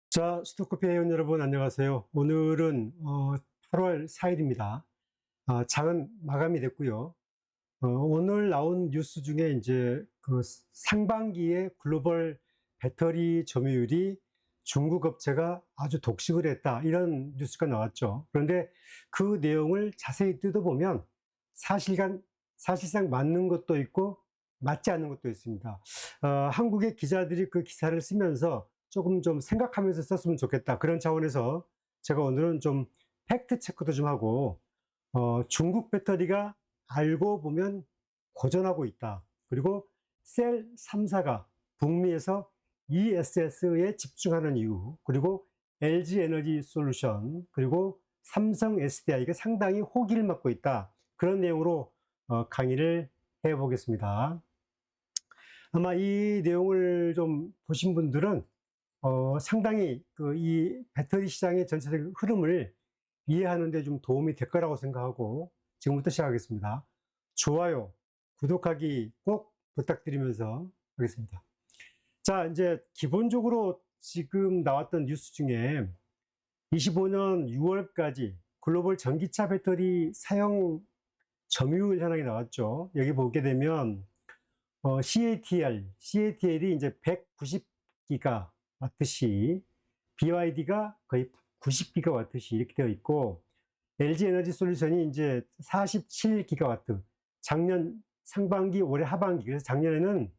자, 스토커피 회원 여러분 안녕하세요. 오늘은 8월 4일입니다. 장은 마감이 됐고요. 오늘 나온 뉴스 중에 이제 그 상반기에 글로벌 배터리 점유율이 중국 업체가 아주 독식을 했다, 이런 뉴스가 나왔죠. 그런데 그 내용을 자세히 뜯어보면 사실상 맞는 것도 있고 맞지 않는 것도 있습니다. 한국의 기자들이 그 기사를 쓰면서 조금 좀 생각하면서 썼으면 좋겠다, 그런 차원에서 제가 오늘은 좀 팩트 체크도 좀 하고, 중국 배터리가 알고 보면 고전하고 있다, 그리고 셀 3사가 북미에서 ESS에 집중하는 이유, 그리고 LG 에너지 솔루션, 그리고 삼성 SDI가 상당히 호기를 맞고 있다, 그런 내용으로 강의를 해 보겠습니다. 아마 이 내용을 좀 보신 분들은 상당히 이 배터리 시장의 전체적인 흐름을 이해하는 데 좀 도움이 될 거라고 생각하고 지금부터 시작하겠습니다. 좋아요, 구독하기 꼭 부탁드리면서 하겠습니다. 자, 이제 기본적으로 지금 나왔던 뉴스 중에 25년 6월까지 글로벌 전기차 배터리 사용 점유율 현황이 나왔죠. 여기 보게 되면 CATL이 이제 190기가 와트시, BYD가 거의 90기가 와트시 이렇게 되어 있고, LG 에너지 솔루션이 이제 47기가 와트. 작년 상반기, 올해 하반기, 그래서 작년에는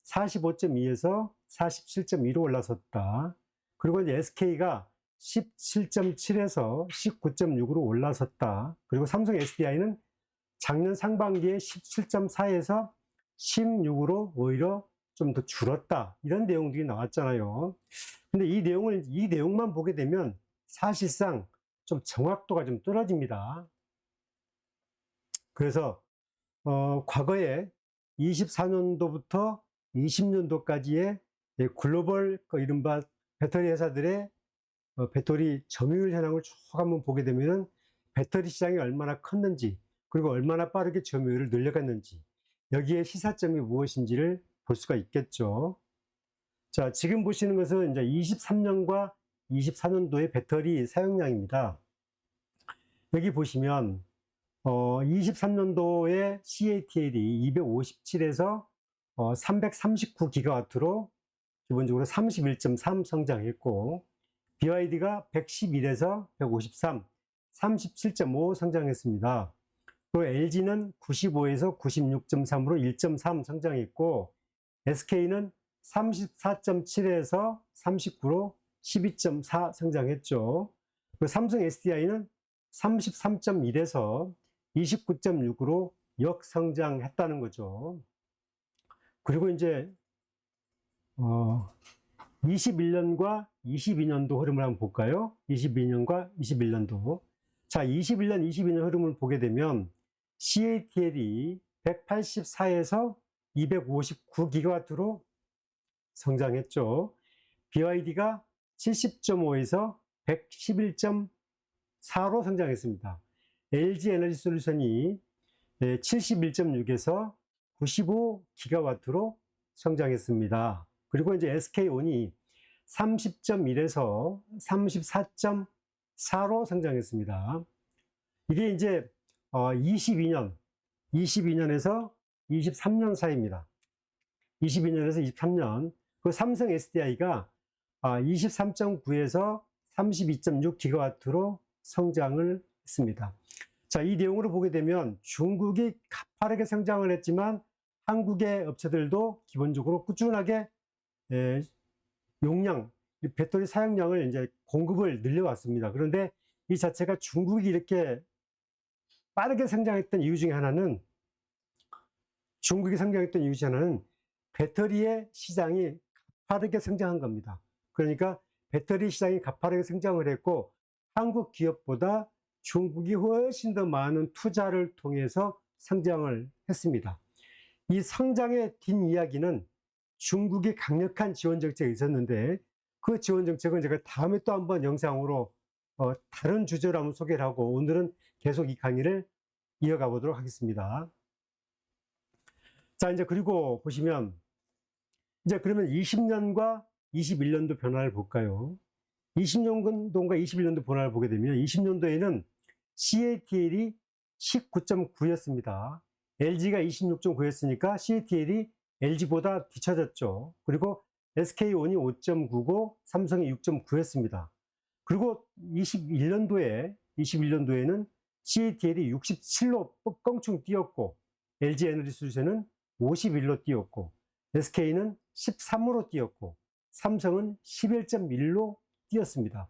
45.2에서 47.2로 올라섰다. 그리고 이제 SK가 17.7에서 19.6으로 올라섰다. 그리고 삼성 SDI는 작년 상반기에 17.4에서 16으로 오히려 좀 더 줄었다, 이런 내용들이 나왔잖아요. 근데 이 내용만 보게 되면 사실상 좀 정확도가 좀 떨어집니다. 그래서 과거에 24년도부터 20년도까지의 글로벌 이른바 배터리 회사들의 배터리 점유율 현황을 쭉 한번 보게 되면은 배터리 시장이 얼마나 컸는지, 그리고 얼마나 빠르게 점유율을 늘려갔는지, 여기에 시사점이 무엇인지를 볼 수가 있겠죠. 자, 지금 보시는 것은 이제 23년과 24년도의 배터리 사용량입니다. 여기 보시면 23년도에 CATL이 257에서 339기가와트로 기본적으로 31.3 성장했고, BYD가 111에서 153, 37.5 성장했습니다. 또 LG는 95에서 96.3으로 1.3 성장했고, SK는 34.7에서 39로 12.4 성장했죠. 삼성 SDI는 33.1에서 29.6으로 역성장했다는 거죠. 그리고 이제 21년과 22년도 흐름을 한번 볼까요? 22년과 21년도. 자, 21년, 22년 흐름을 보게 되면 CATL이 184에서 259기가와트로 성장했죠. BYD가 70.5에서 111.4로 성장했습니다. LG 에너지 솔루션이 71.6에서 95기가와트로 성장했습니다. 그리고 이제 SK온이 30.1에서 34.4로 성장했습니다. 이게 이제 22년에서 23년 사이입니다. 22년에서 23년. 그 삼성 SDI가 23.9에서 32.6기가와트로 성장을 했습니다. 자, 이 내용으로 보게 되면 중국이 가파르게 성장을 했지만 한국의 업체들도 기본적으로 꾸준하게 용량, 배터리 사용량을 이제 공급을 늘려왔습니다. 그런데 이 자체가 중국이 이렇게 빠르게 성장했던 이유 중에 하나는, 배터리의 시장이 가파르게 성장한 겁니다. 그러니까 배터리 시장이 가파르게 성장을 했고, 한국 기업보다 중국이 훨씬 더 많은 투자를 통해서 성장을 했습니다. 이 성장의 뒷이야기는 중국이 강력한 지원 정책이 있었는데, 그 지원 정책은 제가 다음에 또 한번 영상으로 다른 주제로 한번 소개를 하고, 오늘은 계속 이 강의를 이어가 보도록 하겠습니다. 자, 이제 그리고 보시면, 이제 그러면 20년과 21년도 변화를 볼까요? 20년도인가 21년도 번호를 보게 되면 20년도에는 CATL이 19.9였습니다. LG가 26.9였으니까 CATL이 LG보다 뒤처졌죠. 그리고 SK온이 5.9고 삼성이 6.9였습니다. 그리고 21년도에는 CATL이 67로 껑충 뛰었고 LG에너지솔루션은 51로 뛰었고 SK는 13으로 뛰었고 삼성은 11.1로 뛰었습니다.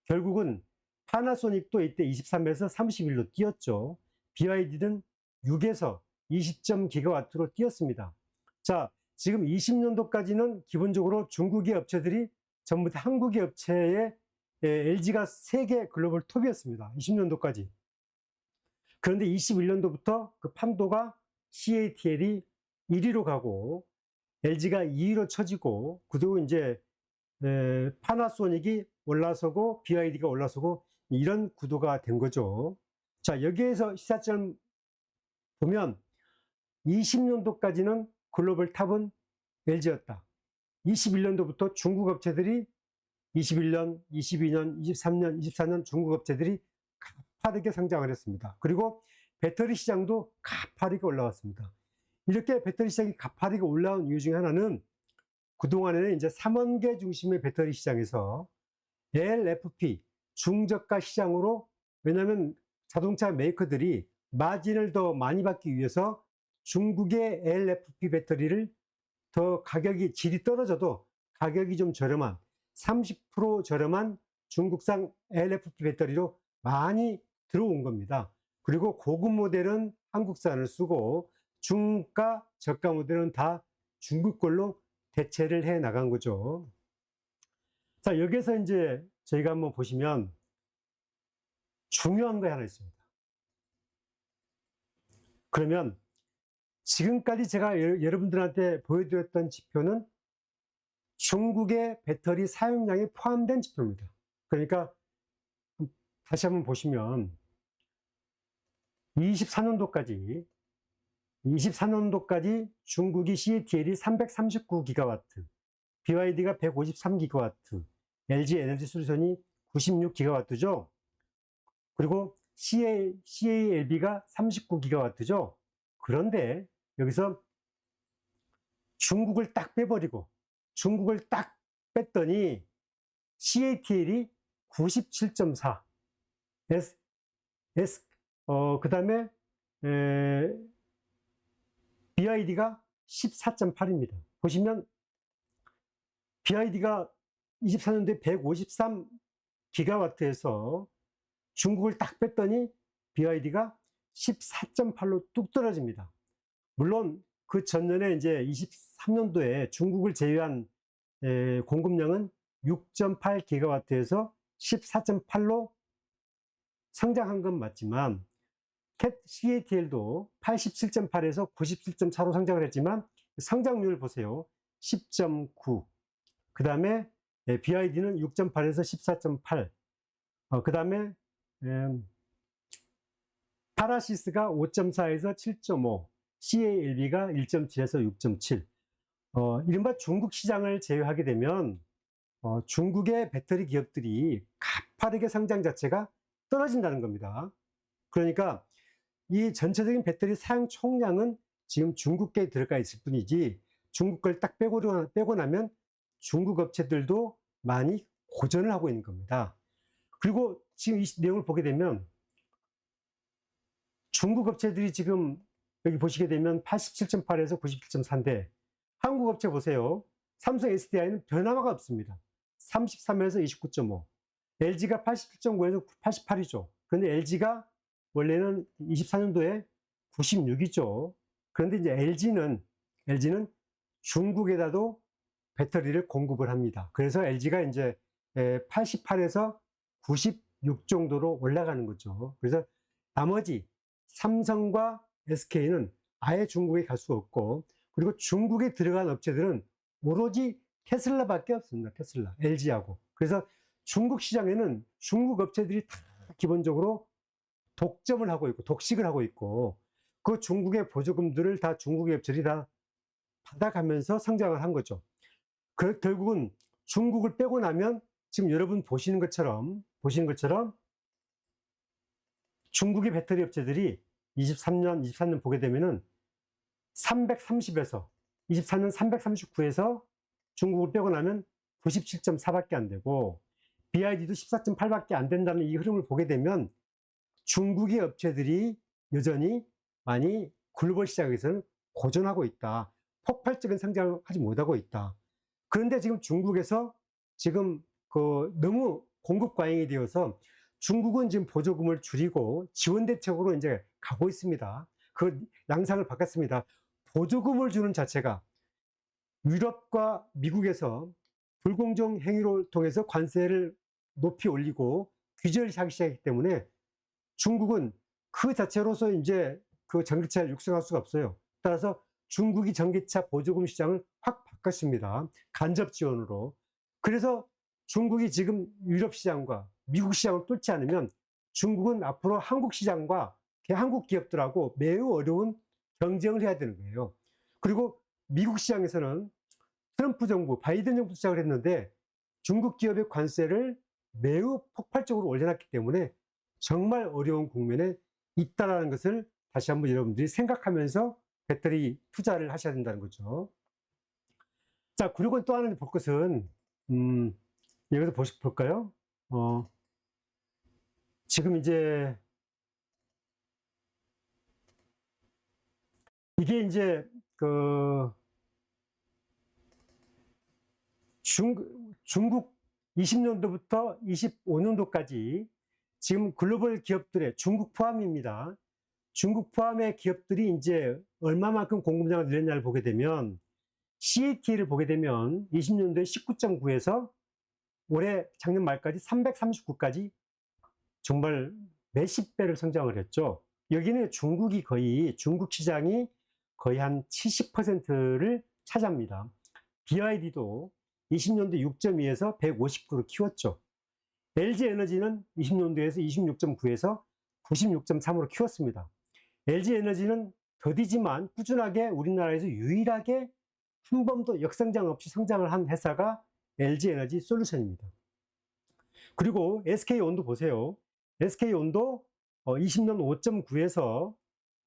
결국은 파나소닉도 이때 23에서 31로 뛰었죠. BYD는 6에서 20.기가와트로 뛰었습니다. 자, 지금 20년도까지는 기본적으로 중국의 업체들이 전부 다 한국의 업체에 LG가 세계 글로벌 톱이었습니다. 20년도까지. 그런데 21년도부터 그 판도가 CATL이 1위로 가고 LG가 2위로 처지고 그리고 이제 파나소닉이 올라서고 BYD가 올라서고 이런 구도가 된 거죠. 자, 여기에서 시사점 보면 20년도까지는 글로벌 탑은 LG였다. 21년도부터 중국 업체들이 21년, 22년, 23년, 24년 중국 업체들이 가파르게 성장을 했습니다. 그리고 배터리 시장도 가파르게 올라왔습니다. 이렇게 배터리 시장이 가파르게 올라온 이유 중에 하나는 그동안에는 이제 3원계 중심의 배터리 시장에서 LFP, 중저가 시장으로, 왜냐하면 자동차 메이커들이 마진을 더 많이 받기 위해서 중국의 LFP 배터리를 더 가격이 질이 떨어져도 가격이 좀 저렴한 30% 저렴한 중국산 LFP 배터리로 많이 들어온 겁니다. 그리고 고급 모델은 한국산을 쓰고 중가, 저가 모델은 다 중국 걸로 대체를 해 나간 거죠. 자, 여기서 이제 저희가 한번 보시면 중요한 거 하나 있습니다. 그러면 지금까지 제가 여러분들한테 보여드렸던 지표는 중국의 배터리 사용량이 포함된 지표입니다. 그러니까 다시 한번 보시면 24년도까지 중국이 CATL이 339기가와트, BYD가 153기가와트, LG에너지솔루션이 96기가와트죠. 그리고 CALB가 39기가와트죠. 그런데 여기서 중국을 딱 빼버리고 중국을 딱 뺐더니 CATL이 97.4, 그 다음에 BYD가 14.8입니다. 보시면 BYD가 24년도에 153기가와트에서 중국을 딱 뺐더니 BYD가 14.8로 뚝 떨어집니다. 물론 그 전년에 이제 23년도에 중국을 제외한 공급량은 6.8기가와트에서 14.8로 성장한 건 맞지만 CATL도 87.8에서 97.4로 성장을 했지만 성장률 보세요. 10.9. 그 다음에 BYD는 6.8에서 14.8. 그 다음에 파라시스가 5.4에서 7.5. CALB가 1.7에서 6.7. 이른바 중국 시장을 제외하게 되면 중국의 배터리 기업들이 가파르게 성장 자체가 떨어진다는 겁니다. 그러니까 이 전체적인 배터리 사용 총량은 지금 중국계에 들어가 있을 뿐이지 중국 걸 딱 빼고 나면 중국 업체들도 많이 고전을 하고 있는 겁니다. 그리고 지금 이 내용을 보게 되면 중국 업체들이 지금 여기 보시게 되면 87.8에서 97.4인데 한국 업체 보세요. 삼성 SDI는 변화가 없습니다. 33에서 29.5. LG가 87.9에서 88이죠. 그런데 LG가 원래는 24년도에 96이죠. 그런데 이제 LG는 중국에다도 배터리를 공급을 합니다. 그래서 LG가 이제 88에서 96 정도로 올라가는 거죠. 그래서 나머지 삼성과 SK는 아예 중국에 갈 수 없고, 그리고 중국에 들어간 업체들은 오로지 테슬라밖에 없습니다. 테슬라, LG하고. 그래서 중국 시장에는 중국 업체들이 다 기본적으로 독점을 하고 있고, 독식을 하고 있고, 그 중국의 보조금들을 다 중국의 업체들이 다 받아가면서 성장을 한 거죠. 결국은 중국을 빼고 나면 지금 여러분 보시는 것처럼 중국의 배터리 업체들이 23년 보게 되면은 330에서 24년 339에서 중국을 빼고 나면 97.4밖에 안 되고 BYD도 14.8밖에 안 된다는 이 흐름을 보게 되면 중국의 업체들이 여전히 많이 글로벌 시장에서는 고전하고 있다. 폭발적인 성장을 하지 못하고 있다. 그런데 지금 중국에서 지금 너무 공급 과잉이 되어서 중국은 지금 보조금을 줄이고 지원 대책으로 이제 가고 있습니다. 그 양상을 바꿨습니다. 보조금을 주는 자체가 유럽과 미국에서 불공정 행위를 통해서 관세를 높이 올리고 규제를 하기 시작했기 때문에 중국은 그 자체로서 이제 그 전기차를 육성할 수가 없어요. 따라서 중국이 전기차 보조금 시장을 확 바꿨습니다. 간접 지원으로. 그래서 중국이 지금 유럽 시장과 미국 시장을 뚫지 않으면 중국은 앞으로 한국 시장과 한국 기업들하고 매우 어려운 경쟁을 해야 되는 거예요. 그리고 미국 시장에서는 트럼프 정부, 바이든 정부 시작을 했는데 중국 기업의 관세를 매우 폭발적으로 올려놨기 때문에 정말 어려운 국면에 있다는 것을 다시 한번 여러분들이 생각하면서 배터리 투자를 하셔야 된다는 거죠. 자, 그리고 또 하나 볼 것은, 여기서 볼까요? 지금 이제, 이게 이제, 중국 20년도부터 25년도까지 지금 글로벌 기업들의 중국 포함입니다. 중국 포함의 기업들이 이제 얼마만큼 공급량을 늘렸냐를 보게 되면 CATL을 보게 되면 20년도에 19.9에서 올해 작년 말까지 339까지 정말 몇십 배를 성장을 했죠. 여기는 중국 시장이 거의 한 70%를 차지합니다. BYD도 20년도 6.2에서 159로 키웠죠. LG에너지는 20년도에서 26.9에서 96.3으로 키웠습니다. LG에너지는 더디지만 꾸준하게 우리나라에서 유일하게 한 번도 역성장 없이 성장을 한 회사가 LG에너지 솔루션입니다. 그리고 SK온도 보세요. SK온도 20년 5.9에서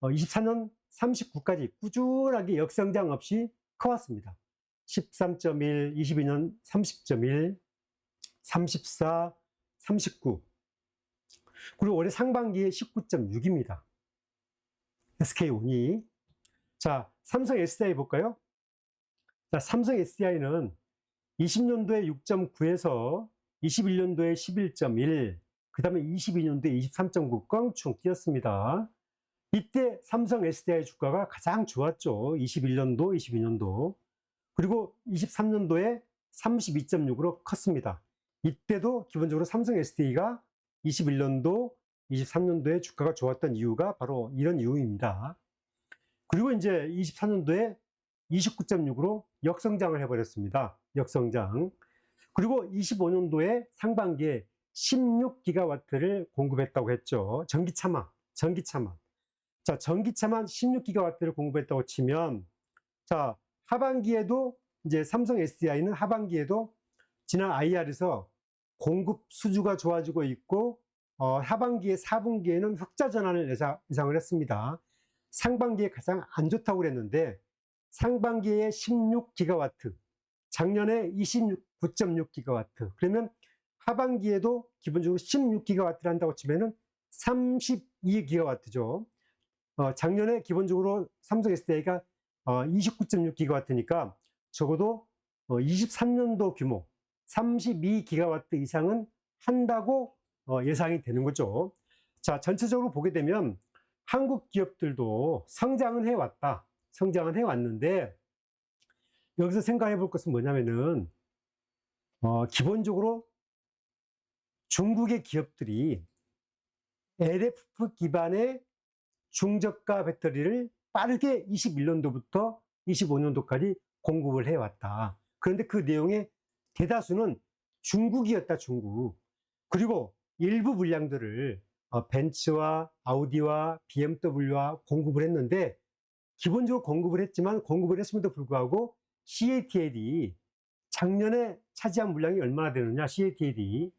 24년 39까지 꾸준하게 역성장 없이 커왔습니다. 13.1, 22년 30.1, 34, 39. 그리고 올해 상반기에 19.6입니다. SK온이. 자, 삼성 SDI 볼까요? 자, 삼성 SDI는 20년도에 6.9에서 21년도에 11.1, 그 다음에 22년도에 23.9 껑충 뛰었습니다. 이때 삼성 SDI 주가가 가장 좋았죠. 21년도, 22년도. 그리고 23년도에 32.6으로 컸습니다. 이때도 기본적으로 삼성 SDI가 21년도, 23년도에 주가가 좋았던 이유가 바로 이런 이유입니다. 그리고 이제 24년도에 29.6으로 역성장을 해버렸습니다. 역성장. 그리고 25년도에 상반기에 16기가와트를 공급했다고 했죠. 전기차만. 자, 전기차만 16기가와트를 공급했다고 치면, 자, 하반기에도 이제 삼성 SDI는 하반기에도 지난 IR에서 공급 수주가 좋아지고 있고, 하반기에 4분기에는 흑자 전환을 예상을 했습니다. 상반기에 가장 안 좋다고 그랬는데, 상반기에 16기가와트, 작년에 29.6기가와트. 그러면 하반기에도 기본적으로 16기가와트를 한다고 치면은 32기가와트죠. 작년에 기본적으로 삼성 SDI가 29.6기가와트니까 적어도 23년도 규모 32기가와트 이상은 한다고 예상이 되는 거죠. 자, 전체적으로 보게 되면 한국 기업들도 성장은 해왔는데 여기서 생각해 볼 것은 뭐냐면은 기본적으로 중국의 기업들이 LFP 기반의 중저가 배터리를 빠르게 21년도부터 25년도까지 공급을 해왔다. 그런데 그 내용의 대다수는 중국이었다, 중국. 그리고 일부 물량들을 벤츠와 아우디와 BMW와 공급을 했는데, 기본적으로 공급을 했지만 공급을 했음에도 불구하고 CATL이 작년에 차지한 물량이 얼마나 되느냐, CATL이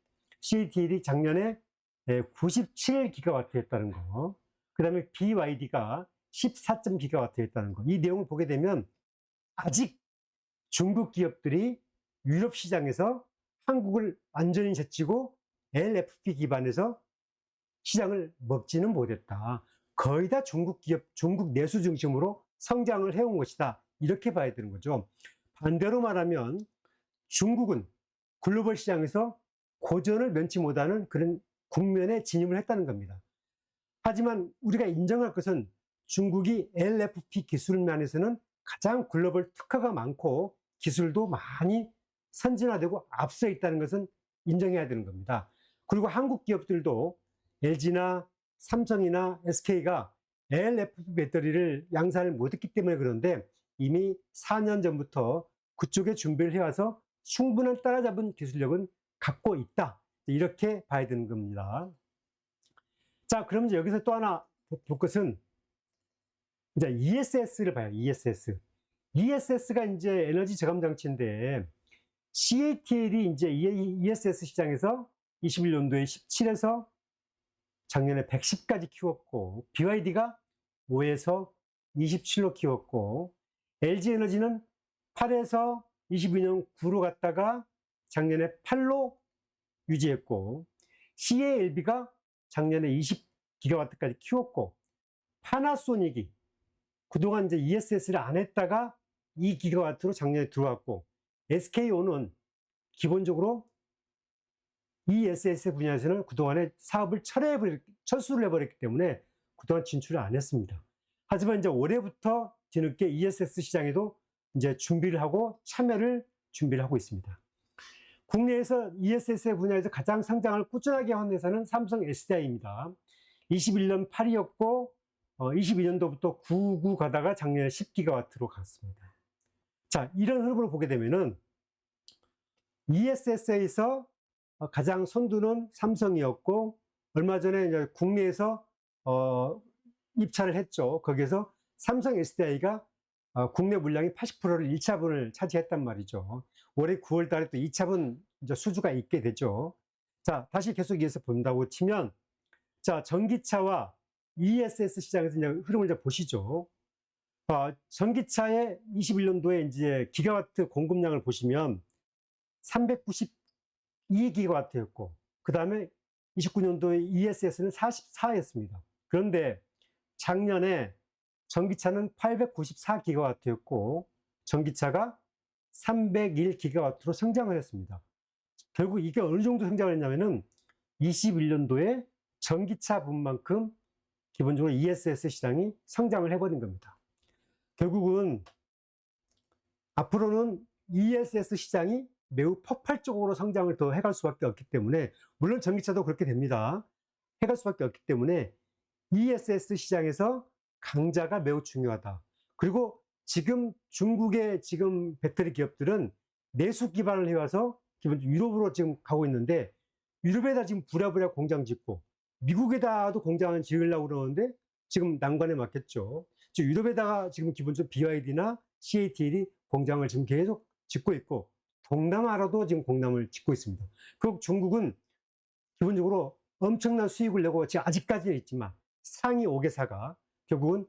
작년에 97기가와트였다는 거, 그 다음에 BYD가 14.기가와트였다는 거. 이 내용을 보게 되면 아직 중국 기업들이 유럽 시장에서 한국을 완전히 제치고 LFP 기반에서 시장을 먹지는 못했다. 거의 다 중국 기업, 중국 내수 중심으로 성장을 해온 것이다. 이렇게 봐야 되는 거죠. 반대로 말하면 중국은 글로벌 시장에서 고전을 면치 못하는 그런 국면에 진입을 했다는 겁니다. 하지만 우리가 인정할 것은 중국이 LFP 기술면에서는 가장 글로벌 특허가 많고 기술도 많이 선진화되고 앞서 있다는 것은 인정해야 되는 겁니다. 그리고 한국 기업들도 LG나 삼성이나 SK가 LFP 배터리를 양산을 못했기 때문에 그런데 이미 4년 전부터 그쪽에 준비를 해와서 충분한 따라잡은 기술력은 갖고 있다. 이렇게 봐야 되는 겁니다. 자, 그럼 이제 여기서 또 하나 볼 것은 이제 ESS를 봐요. ESS가 이제 에너지 저감 장치인데 CATL이 이제 ESS 시장에서 21년도에 17에서 작년에 110까지 키웠고, BYD가 5에서 27로 키웠고, LG에너지는 8에서 22년 9로 갔다가 작년에 8로 유지했고, CALB가 작년에 20기가와트까지 키웠고, 파나소닉이 그동안 이제 ESS를 안 했다가 2기가와트로 작년에 들어왔고, SK온은 기본적으로 ESS 분야에서는 그동안에 사업을 철수를 해버렸기 때문에 그동안 진출을 안 했습니다. 하지만 이제 올해부터 뒤늦게 ESS 시장에도 이제 준비를 하고 준비를 하고 있습니다. 국내에서 ESS 분야에서 가장 성장을 꾸준하게 한 회사는 삼성 SDI입니다. 21년 8이었고 22년도부터 9 가다가 작년에 10기가와트로 갔습니다. 자, 이런 흐름을 보게 되면은 ESS에서 가장 선두는 삼성이었고, 얼마 전에 이제 국내에서 입찰을 했죠. 거기에서 삼성 SDI가 국내 물량의 80%를 1차분을 차지했단 말이죠. 올해 9월 달에 또 2차분 이제 수주가 있게 되죠. 자, 다시 계속 이어서 본다고 치면, 자, 전기차와 ESS 시장에서 이제 흐름을 이제 보시죠. 전기차의 21년도에 이제 기가와트 공급량을 보시면 392기가와트였고, 그 다음에 29년도에 ESS는 44였습니다. 그런데 작년에 전기차는 894기가와트였고, 전기차가 301기가와트로 성장을 했습니다. 결국 이게 어느 정도 성장을 했냐면은 21년도에 전기차 분만큼 기본적으로 ESS 시장이 성장을 해버린 겁니다. 결국은 앞으로는 ESS 시장이 매우 폭발적으로 성장을 더 해갈 수밖에 없기 때문에, 물론 전기차도 그렇게 됩니다. 해갈 수밖에 없기 때문에 ESS 시장에서 강자가 매우 중요하다. 그리고 지금 중국의 지금 배터리 기업들은 내수 기반을 해와서 기본적으로 유럽으로 지금 가고 있는데, 유럽에다 지금 부랴부랴 공장 짓고 미국에다도 공장을 지으려고 그러는데 지금 난관에 맞겠죠. 즉 유럽에다가 지금 기본적으로 BYD나 CATL이 공장을 지금 계속 짓고 있고, 동남아로도 지금 공장을 짓고 있습니다. 그리고 중국은 기본적으로 엄청난 수익을 내고 아직까지는 있지만 상위 5개사가 결국은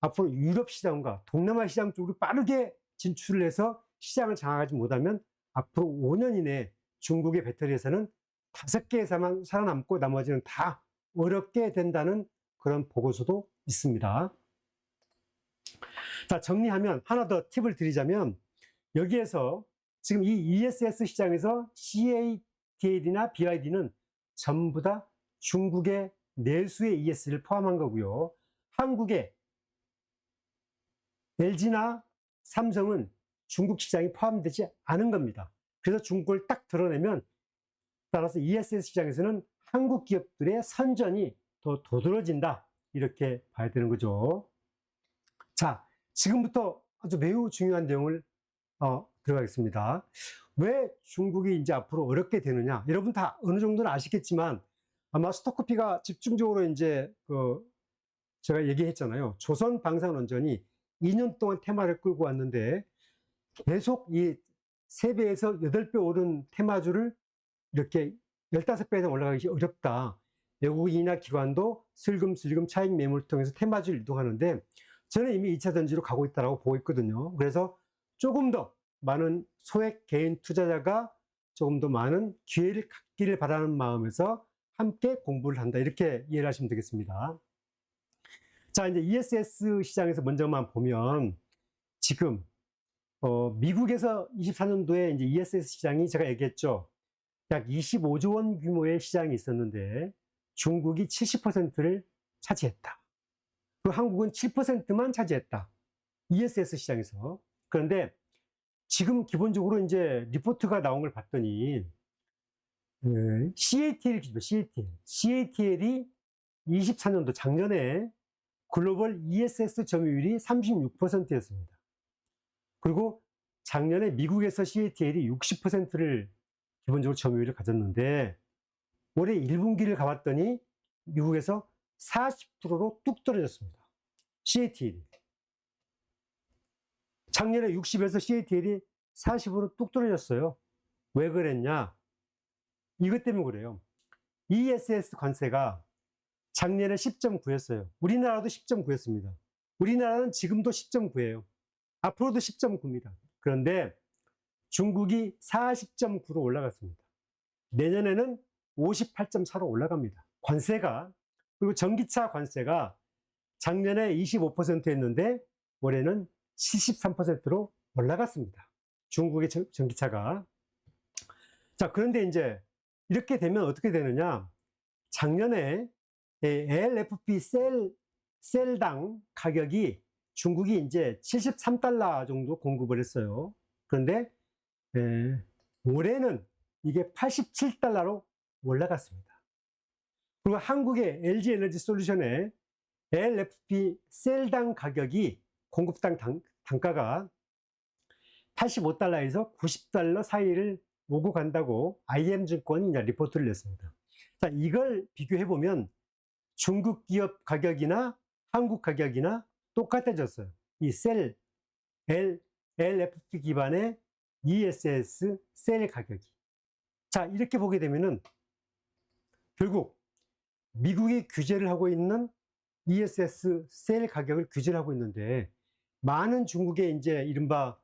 앞으로 유럽 시장과 동남아 시장 쪽으로 빠르게 진출을 해서 시장을 장악하지 못하면 앞으로 5년 이내에 중국의 배터리 회사는 5개 회사만 살아남고 나머지는 다 어렵게 된다는 그런 보고서도 있습니다. 자, 정리하면 하나 더 팁을 드리자면, 여기에서 지금 이 ESS 시장에서 CATL이나 BYD는 전부 다 중국의 내수의 ES를 포함한 거고요. 한국의 LG나 삼성은 중국 시장이 포함되지 않은 겁니다. 그래서 중국을 딱 드러내면, 따라서 ESS 시장에서는 한국 기업들의 선전이 더 도드러진다, 이렇게 봐야 되는 거죠. 자, 지금부터 아주 매우 중요한 내용을 들어가겠습니다. 왜 중국이 이제 앞으로 어렵게 되느냐? 여러분 다 어느 정도는 아시겠지만, 아마 스토크피가 집중적으로 이제 제가 얘기했잖아요. 조선 방산원전이 2년 동안 테마를 끌고 왔는데 계속 이 3배에서 8배 오른 테마주를 이렇게 15배 이상 올라가기 어렵다. 외국인이나 기관도 슬금슬금 차익 매물을 통해서 테마주를 이동하는데 저는 이미 2차 전지로 가고 있다고 보고 있거든요. 그래서 조금 더 많은 소액 개인 투자자가 조금 더 많은 기회를 갖기를 바라는 마음에서 함께 공부를 한다. 이렇게 이해를 하시면 되겠습니다. 자, 이제 ESS 시장에서 먼저만 보면 지금 미국에서 24년도에 이제 ESS 시장이 제가 얘기했죠. 약 25조 원 규모의 시장이 있었는데 중국이 70%를 차지했다. 그리고 한국은 7%만 차지했다. ESS 시장에서. 그런데 지금 기본적으로 이제 리포트가 나온 걸 봤더니 CATL 기준, CATL이 24년도 작년에 글로벌 ESS 점유율이 36%였습니다. 그리고 작년에 미국에서 CATL이 60%를 기본적으로 점유율을 가졌는데 올해 1분기를 가봤더니 미국에서 40%로 뚝 떨어졌습니다. CATL이. 작년에 60에서 CATL이 40으로 뚝 떨어졌어요. 왜 그랬냐? 이것 때문에 그래요. ESS 관세가 작년에 10.9였어요. 우리나라도 10.9였습니다. 우리나라는 지금도 10.9예요. 앞으로도 10.9입니다. 그런데 중국이 40.9로 올라갔습니다. 내년에는 58.4로 올라갑니다. 관세가. 그리고 전기차 관세가 작년에 25%였는데 올해는 73%로 올라갔습니다. 중국의 전기차가. 자, 그런데 이제 이렇게 되면 어떻게 되느냐? 작년에 LFP 셀당 가격이 중국이 이제 73달러 정도 공급을 했어요. 그런데 올해는 이게 87달러로 올라갔습니다. 그리고 한국의 LG 에너지 솔루션의 LFP 셀당 가격이 공급당 단가가 85달러에서 90달러 사이를 오고 간다고 IM증권이 이제 리포트를 냈습니다. 자, 이걸 비교해 보면 중국 기업 가격이나 한국 가격이나 똑같아졌어요. 이 LFP 기반의 ESS 셀 가격이. 자, 이렇게 보게 되면은 결국 미국이 규제를 하고 있는 ESS 셀 가격을 규제를 하고 있는데 많은 중국의 이제 이른바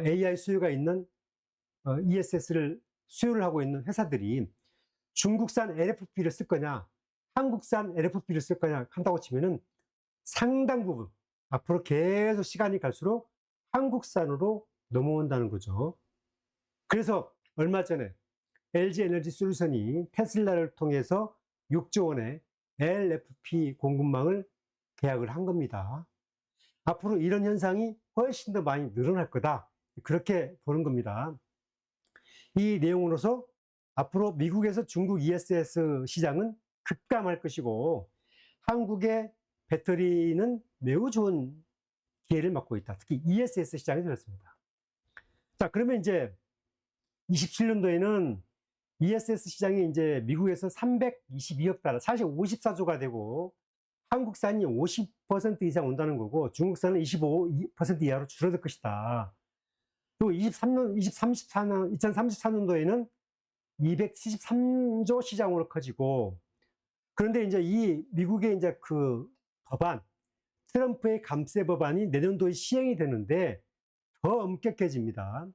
AI 수요가 있는 ESS를 수요를 하고 있는 회사들이 중국산 LFP를 쓸 거냐, 한국산 LFP를 쓸 거냐 한다고 치면은 상당 부분 앞으로 계속 시간이 갈수록 한국산으로 넘어온다는 거죠. 그래서 얼마 전에 LG 에너지 솔루션이 테슬라를 통해서 6조 원의 LFP 공급망을 계약을 한 겁니다. 앞으로 이런 현상이 훨씬 더 많이 늘어날 거다. 그렇게 보는 겁니다. 이 내용으로서 앞으로 미국에서 중국 ESS 시장은 급감할 것이고 한국의 배터리는 매우 좋은 기회를 맞고 있다. 특히 ESS 시장이 그렇습니다. 자, 그러면 이제 27년도에는 ESS 시장이 이제 미국에서 322억 달러, 사실 54조가 되고 한국산이 50% 이상 온다는 거고 중국산은 25% 이하로 줄어들 것이다. 또 2034년도에는 273조 시장으로 커지고 그런데 이제 이 미국의 이제 그 법안, 트럼프의 감세 법안이 내년도에 시행이 되는데 더 엄격해집니다.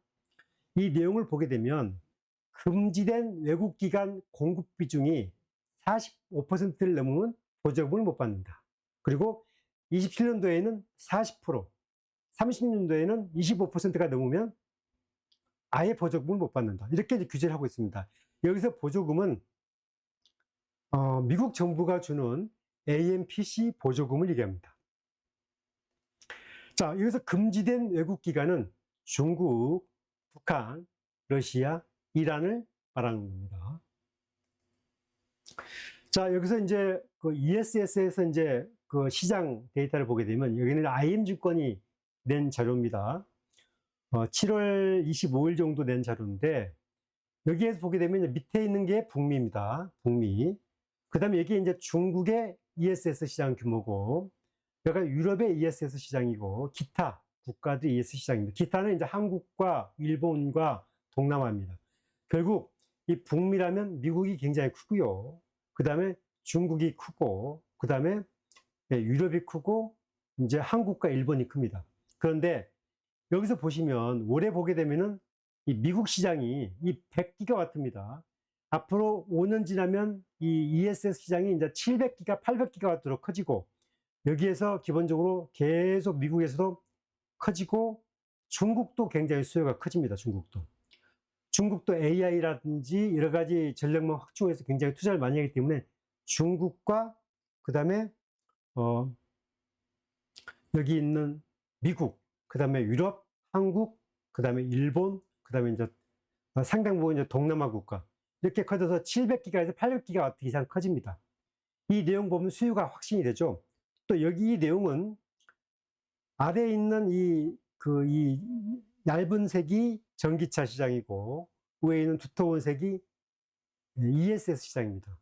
이 내용을 보게 되면 금지된 외국 기관 공급 비중이 45%를 넘으면 보조금을 못 받는다. 그리고 27년도에는 40%, 30년도에는 25%가 넘으면 아예 보조금을 못 받는다. 이렇게 이제 규제를 하고 있습니다. 여기서 보조금은 미국 정부가 주는 AMPC 보조금을 얘기합니다. 자, 여기서 금지된 외국 기관은 중국, 북한, 러시아, 이란을 말하는 겁니다. 자, 여기서 이제 그 ESS에서 이제 그 시장 데이터를 보게 되면 여기는 IM증권이 낸 자료입니다. 7월 25일 정도 낸 자료인데 여기에서 보게 되면 밑에 있는 게 북미입니다. 북미. 그 다음에 여기 이제 중국의 ESS 시장 규모고 여기가 유럽의 ESS 시장이고 기타 국가들이 ES 시장입니다. 기타는 이제 한국과 일본과 동남아입니다. 결국 이 북미라면 미국이 굉장히 크고요. 그 다음에 중국이 크고, 그 다음에 유럽이 크고, 이제 한국과 일본이 큽니다. 그런데 여기서 보시면 올해 보게 되면은 이 미국 시장이 이 100기가와트입니다. 앞으로 5년 지나면 이 ESS 시장이 이제 700기가, 800기가와트로 커지고, 여기에서 기본적으로 계속 미국에서도 커지고, 중국도 굉장히 수요가 커집니다. 중국도 AI라든지 여러 가지 전력망 확충해서 굉장히 투자를 많이 하기 때문에 중국과 그 다음에 여기 있는 미국, 그 다음에 유럽, 한국, 그 다음에 일본, 그 다음에 이제 상당 부분 이제 동남아 국가 이렇게 커져서 700기가에서 800기가와트 이상 커집니다. 이 내용 보면 수요가 확신이 되죠. 또 여기 이 내용은 아래에 있는 이 얇은 색이 전기차 시장이고 위에 있는 두터운 색이 ESS 시장입니다.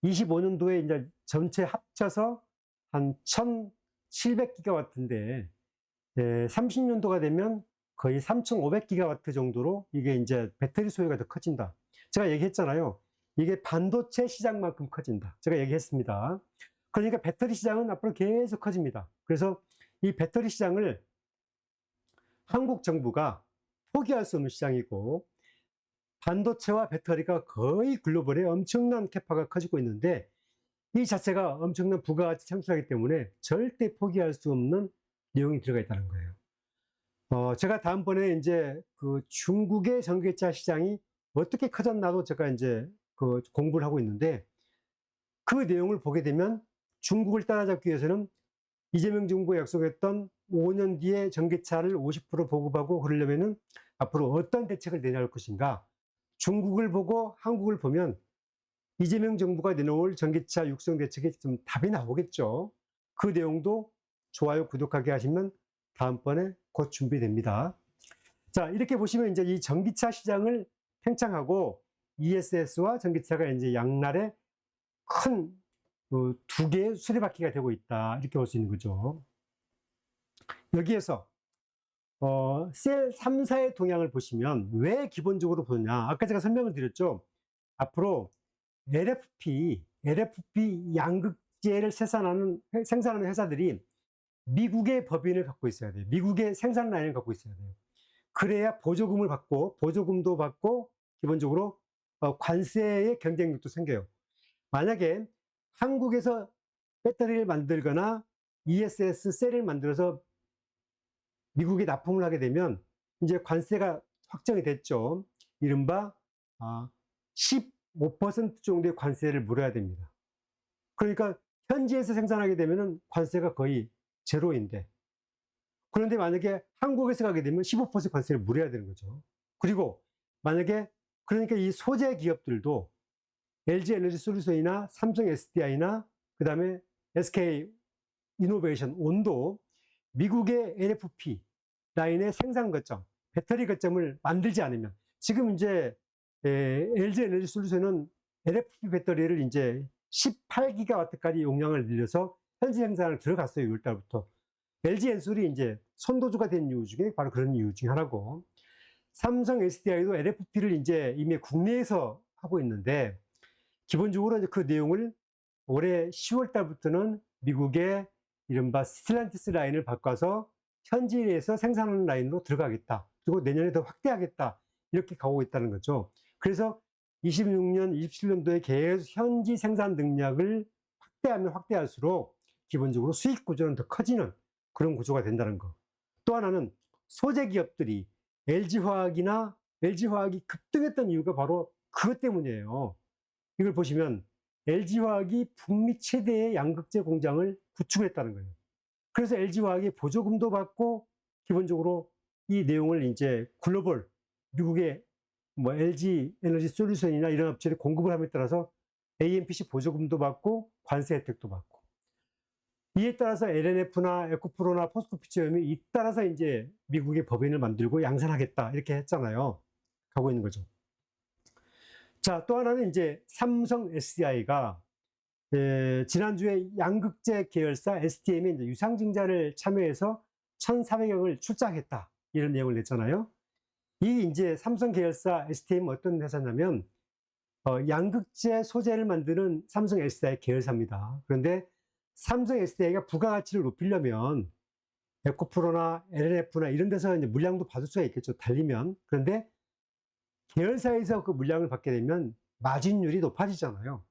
25년도에 이제 전체 합쳐서 한 1700기가와트인데 30년도가 되면 거의 3500기가와트 정도로 이게 이제 배터리 소요가 더 커진다. 제가 얘기했잖아요. 이게 반도체 시장만큼 커진다. 제가 얘기했습니다. 그러니까 배터리 시장은 앞으로 계속 커집니다. 그래서 이 배터리 시장을 한국 정부가 포기할 수 없는 시장이고 반도체와 배터리가 거의 글로벌에 엄청난 캐파가 커지고 있는데 이 자체가 엄청난 부가가치 창출하기 때문에 절대 포기할 수 없는 내용이 들어가 있다는 거예요. 제가 다음번에 이제 그 중국의 전기차 시장이 어떻게 커졌나도 제가 이제 그 공부를 하고 있는데 그 내용을 보게 되면 중국을 따라잡기 위해서는 이재명 정부가 약속했던 5년 뒤에 전기차를 50% 보급하고 그러려면은 앞으로 어떤 대책을 내놓을 것인가. 중국을 보고 한국을 보면 이재명 정부가 내놓을 전기차 육성 대책에 좀 답이 나오겠죠. 그 내용도 좋아요, 구독하기 하시면 다음번에 곧 준비됩니다. 자, 이렇게 보시면 이제 이 전기차 시장을 팽창하고 ESS와 전기차가 이제 양날의 큰 두 개의 수레바퀴가 되고 있다. 이렇게 볼 수 있는 거죠. 여기에서 셀 3사의 동향을 보시면 왜 기본적으로 보느냐. 아까 제가 설명을 드렸죠. 앞으로 LFP 양극재를 생산하는 회사들이 미국의 법인을 갖고 있어야 돼요. 미국의 생산 라인을 갖고 있어야 돼요. 그래야 보조금도 받고 기본적으로 관세의 경쟁력도 생겨요. 만약에 한국에서 배터리를 만들거나 ESS 셀을 만들어서 미국에 납품을 하게 되면 이제 관세가 확정이 됐죠. 이른바 15% 정도의 관세를 물어야 됩니다. 그러니까 현지에서 생산하게 되면 관세가 거의 제로인데, 그런데 만약에 한국에서 가게 되면 15% 관세를 물어야 되는 거죠. 그리고 만약에 그러니까 이 소재 기업들도 LG 에너지 솔루션이나 삼성 SDI나 그 다음에 SK 이노베이션, 온도 미국의 LFP 라인의 생산 거점, 배터리 거점을 만들지 않으면 지금 이제 LG 에너지 솔루션은 LFP 배터리를 이제 18기가와트까지 용량을 늘려서 현지 생산을 들어갔어요. 6월달부터. LG 엔솔이 이제 선도주가 된 이유 중에 바로 그런 이유 중에 하나고, 삼성 SDI도 LFP를 이제 이미 국내에서 하고 있는데 기본적으로 이제 그 내용을 올해 10월달부터는 미국의 이른바 스틸란티스 라인을 바꿔서 현지에서 생산하는 라인으로 들어가겠다. 그리고 내년에 더 확대하겠다. 이렇게 가고 있다는 거죠. 그래서 26년, 27년도에 계속 현지 생산 능력을 확대하면 확대할수록 기본적으로 수익 구조는 더 커지는 그런 구조가 된다는 거. 또 하나는 소재 기업들이 LG화학이 급등했던 이유가 바로 그것 때문이에요. 이걸 보시면 LG화학이 북미 최대의 양극재 공장을 구축했다는 거예요. 그래서 LG화학이 보조금도 받고 기본적으로 이 내용을 이제 글로벌 미국의 LG 에너지 솔루션이나 이런 업체를 공급을 함에 따라서 AMPC 보조금도 받고 관세 혜택도 받고, 이에 따라서 LNF나 에코프로나 포스코피체험이 잇따라서 이제 미국의 법인을 만들고 양산하겠다 이렇게 했잖아요. 가고 있는 거죠. 자, 또 하나는 이제 삼성 SDI가 지난주에 양극재 계열사 STM에 이제 유상증자를 참여해서 1,400억을 출자했다. 이런 내용을 냈잖아요. 이 이제 삼성 계열사 STM은 어떤 회사냐면 양극재 소재를 만드는 삼성 SDI 계열사입니다. 그런데 삼성 SDI가 부가가치를 높이려면 에코프로나 LNF나 이런 데서 이제 물량도 받을 수가 있겠죠. 달리면. 그런데 계열사에서 그 물량을 받게 되면 마진율이 높아지잖아요.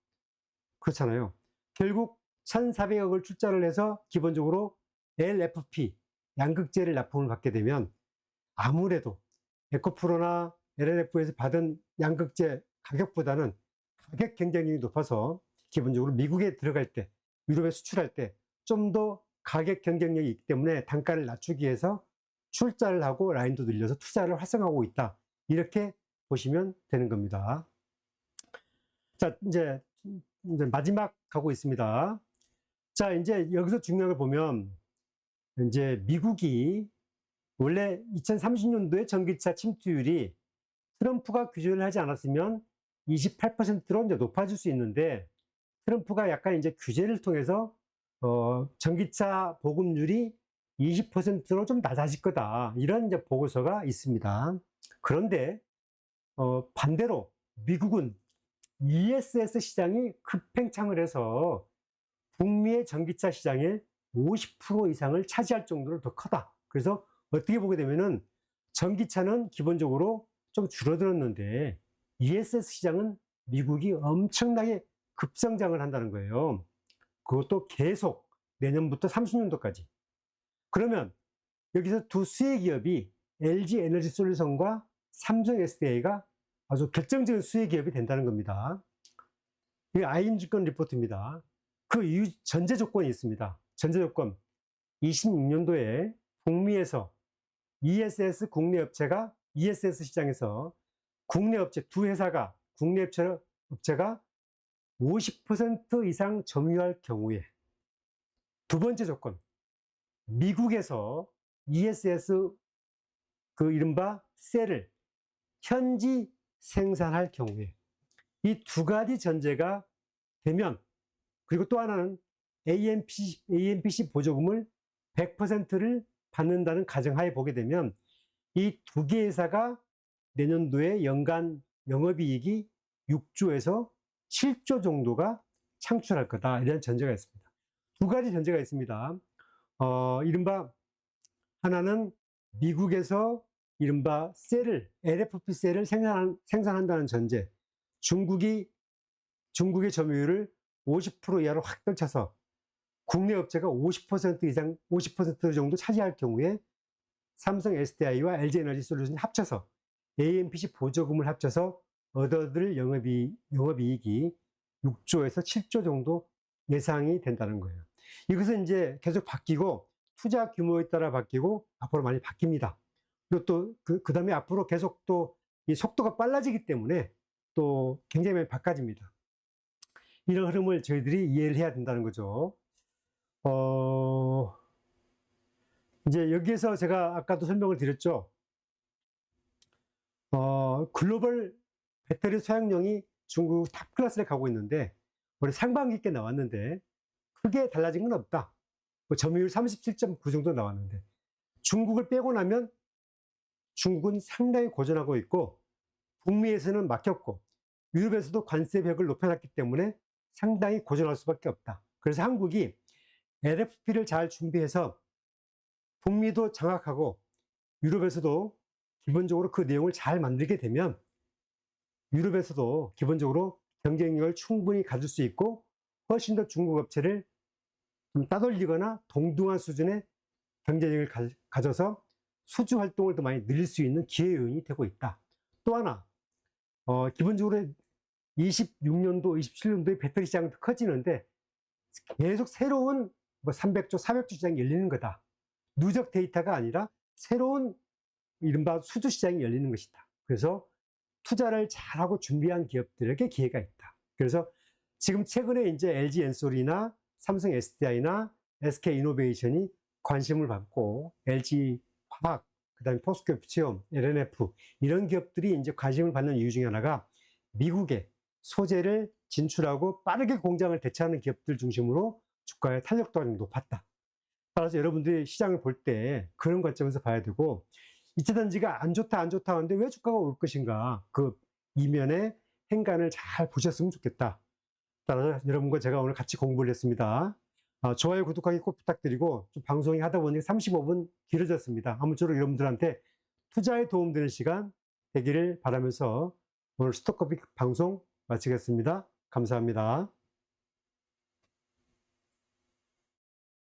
그렇잖아요. 결국 1,400억을 출자를 해서 기본적으로 LFP, 양극재를 납품을 받게 되면 아무래도 에코프로나 LNF에서 받은 양극재 가격보다는 가격 경쟁력이 높아서 기본적으로 미국에 들어갈 때, 유럽에 수출할 때 좀 더 가격 경쟁력이 있기 때문에 단가를 낮추기 위해서 출자를 하고 라인도 늘려서 투자를 활성화하고 있다. 이렇게 보시면 되는 겁니다. 자, 이제 마지막 가고 있습니다. 자, 이제 여기서 중요한 걸 보면 이제 미국이 원래 2030년도에 전기차 침투율이 트럼프가 규제를 하지 않았으면 28%로 이제 높아질 수 있는데 트럼프가 약간 이제 규제를 통해서 전기차 보급률이 20%로 좀 낮아질 거다. 이런 이제 보고서가 있습니다. 그런데 반대로 미국은 ESS 시장이 급팽창을 해서 북미의 전기차 시장의 50% 이상을 차지할 정도로 더 크다. 그래서 어떻게 보게 되면은 전기차는 기본적으로 좀 줄어들었는데 ESS 시장은 미국이 엄청나게 급성장을 한다는 거예요. 그것도 계속 내년부터 30년도까지. 그러면 여기서 두 수혜 기업이 LG 에너지 솔루션과 삼성 SDI가 아주 결정적인 수혜 기업이 된다는 겁니다. 이게 아이인증권 리포트입니다. 그 이유 전제 조건이 있습니다. 전제 조건. 26년도에 북미에서 ESS 국내 업체가 ESS 시장에서 국내 업체 두 회사가 국내 업체가 50% 이상 점유할 경우에 두 번째 조건. 미국에서 ESS 그 이른바 셀을 현지 생산할 경우에 이 두 가지 전제가 되면 그리고 또 하나는 AMPC 보조금을 100%를 받는다는 가정하에 보게 되면 이 두 개 회사가 내년도에 연간 영업이익이 6조에서 7조 정도가 창출할 거다. 이런 전제가 있습니다. 두 가지 전제가 있습니다. 이른바 하나는 미국에서 이른바 셀을 LFP 셀을 생산한다는 전제. 중국의 점유율을 50% 이하로 확 떨쳐서 국내 업체가 50% 이상 50% 정도 차지할 경우에 삼성 SDI와 LG 에너지 솔루션이 합쳐서 AMPC 보조금을 합쳐서 얻어들 영업이익이 6조에서 7조 정도 예상이 된다는 거예요. 이것은 이제 계속 바뀌고 투자 규모에 따라 바뀌고 앞으로 많이 바뀝니다. 그리고 또 그 다음에 앞으로 계속 또 이 속도가 빨라지기 때문에 또 굉장히 많이 바꿔집니다. 이런 흐름을 저희들이 이해를 해야 된다는 거죠. 이제 여기에서 제가 아까도 설명을 드렸죠. 글로벌 배터리 소양량이 중국 탑 클래스를 가고 있는데 올해 상반기께 나왔는데 크게 달라진 건 없다. 점유율 37.9 정도 나왔는데 중국을 빼고 나면 중국은 상당히 고전하고 있고 북미에서는 막혔고 유럽에서도 관세 벽을 높여놨기 때문에 상당히 고전할 수밖에 없다. 그래서 한국이 LFP를 잘 준비해서 북미도 장악하고 유럽에서도 기본적으로 그 내용을 잘 만들게 되면 유럽에서도 기본적으로 경쟁력을 충분히 가질 수 있고 훨씬 더 중국 업체를 좀 따돌리거나 동등한 수준의 경쟁력을 가져서 수주 활동을 더 많이 늘릴 수 있는 기회 요인이 되고 있다. 또 하나, 기본적으로 26년도, 27년도에 배터리 시장은 더 커지는데 계속 새로운 300조, 400조 시장이 열리는 거다. 누적 데이터가 아니라 새로운 이른바 수주 시장이 열리는 것이다. 그래서 투자를 잘하고 준비한 기업들에게 기회가 있다. 그래서 지금 최근에 이제 LG 엔솔이나 삼성 SDI나 SK 이노베이션이 관심을 받고 LG 화학, 그다음에 포스코 퓨처, LNF 이런 기업들이 이제 관심을 받는 이유 중에 하나가 미국에 소재를 진출하고 빠르게 공장을 대체하는 기업들 중심으로 주가의 탄력도가 좀 높았다. 따라서 여러분들이 시장을 볼 때 그런 관점에서 봐야 되고, 이차전지가 안 좋다, 안 좋다 하는데 왜 주가가 올 것인가? 그 이면의 행간을 잘 보셨으면 좋겠다. 따라서 여러분과 제가 오늘 같이 공부를 했습니다. 좋아요, 구독하기 꼭 부탁드리고, 좀 방송이 하다 보니 35분 길어졌습니다. 아무쪼록 여러분들한테 투자에 도움되는 시간 되기를 바라면서 오늘 스톡커피 방송 마치겠습니다. 감사합니다.